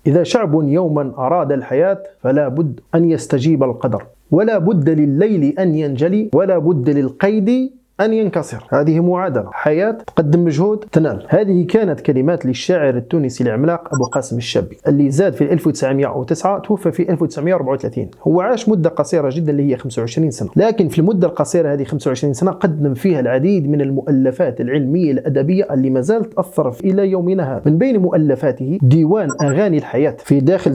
إذا شعب يوما أراد الحياة فلا بد أن يستجيب القدر، ولا بد لليل أن ينجلي، ولا بد للقيد أن ينكسر. هذه معادلة، حياة تقدم مجهود تنال. هذه كانت كلمات للشاعر التونسي العملاق أبو قاسم الشابي اللي زاد في 1909 توفى في 1934. هو عاش مدة قصيرة جدا اللي هي 25 سنة، لكن في المدة القصيرة هذه 25 سنة قدم فيها العديد من المؤلفات العلمية الأدبية اللي ما زالت تأثر إلى يومنا هذا. من بين مؤلفاته ديوان أغاني الحياة. في داخل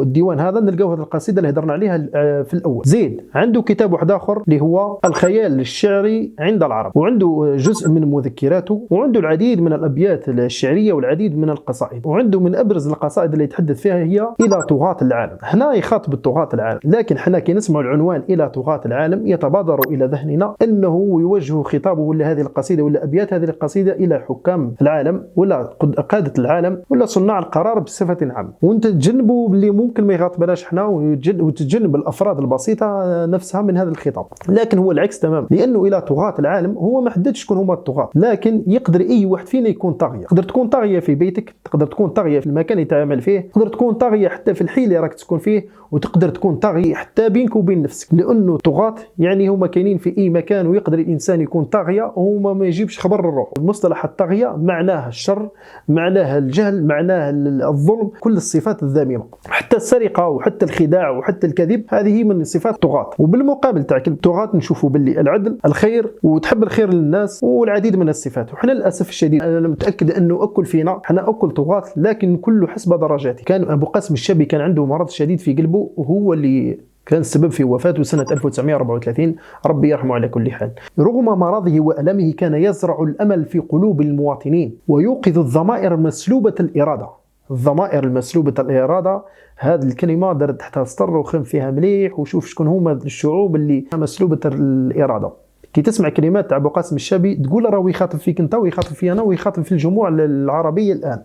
الديوان هذا نلقاو هذه القصيدة اللي هضرنا عليها في الأول. زيد عنده كتاب واحد آخر اللي هو الخيال الشعري عند العرب، وعنده جزء من مذكراته، وعنده العديد من الأبيات الشعرية والعديد من القصائد، وعنده من أبرز القصائد اللي يتحدث فيها هي إلى طغاة العالم. هنا يخاطب طغاة العالم، لكن حنا كي نسمع العنوان إلى طغاة العالم يتبادر إلى ذهننا أنه يوجه خطابه ولا هذه القصيدة ولا أبيات هذه القصيدة إلى حكام العالم ولا قادة العالم ولا صناع القرار بصفة عامة، وانت تجنبوا اللي ممكن ما يغاطبناش حنا، وتجنب الأفراد البسيطة نفسها من هذا الخطاب. لكن هو العكس تمام، لأنه إلى طغاة العالم هو ما حددش شكون هما الطغاة، لكن يقدر اي واحد فينا يكون طاغية. تقدر تكون طاغية في بيتك، تقدر تكون طاغية في المكان اللي تعمل فيه، تقدر تكون طاغية حتى في الحي اللي راك تسكن فيه، وتقدر تكون طاغية حتى بينك وبين نفسك، لانه طغاة يعني هما كاينين في اي مكان، ويقدر الانسان يكون طاغية وهما ما يجيبش خبر الروح. المصطلح الطاغية معناه الشر، معناه الجهل، معناه الظلم، كل الصفات الذميمة، حتى السرقة وحتى الخداع وحتى الكذب هذه من صفات الطغاة. وبالمقابل تاع الطغاة نشوفوا باللي العدل، الخير، وتحب الخير للناس، والعديد من الصفات. وحنا للاسف الشديد انا متاكد انه اكل فينا حنا اكل طغاة، لكن كله حسب درجاته. كان ابو قاسم الشابي كان عنده مرض شديد في قلبه، وهو اللي كان السبب في وفاته سنة 1934، ربي يرحمه على كل حال. رغم مرضه وألمه كان يزرع الأمل في قلوب المواطنين، ويوقظ الضمائر المسلوبة الإرادة. الضمائر المسلوبة الإرادة هذه الكلمة درت تحتها سطر وخم فيها مليح، وشوف شكون هما الشعوب اللي مسلوبة الإرادة. كي تسمع كلمات تاع ابو قاسم الشابي تقول راه يخاطب فيك انت، ويخاطب في انا، ويخاطب في الجموع العربيه الان.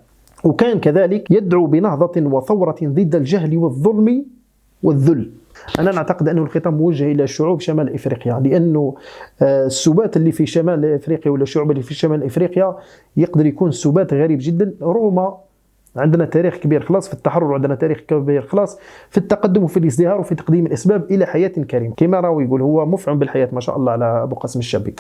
وكان كذلك يدعو بنهضه وثوره ضد الجهل والظلم والذل. انا نعتقد انه الخطاب موجه الى شعوب شمال افريقيا، لانه السبات اللي في شمال افريقيا ولا الشعوب اللي في شمال افريقيا يقدر يكون سبات غريب جدا، رغم عندنا تاريخ كبير خلاص في التحرر، وعندنا تاريخ كبير خلاص في التقدم وفي الازدهار وفي تقديم الاسباب الى حياه كريمه. كما راهو يقول هو مفعم بالحياه ما شاء الله على ابو قاسم الشابي.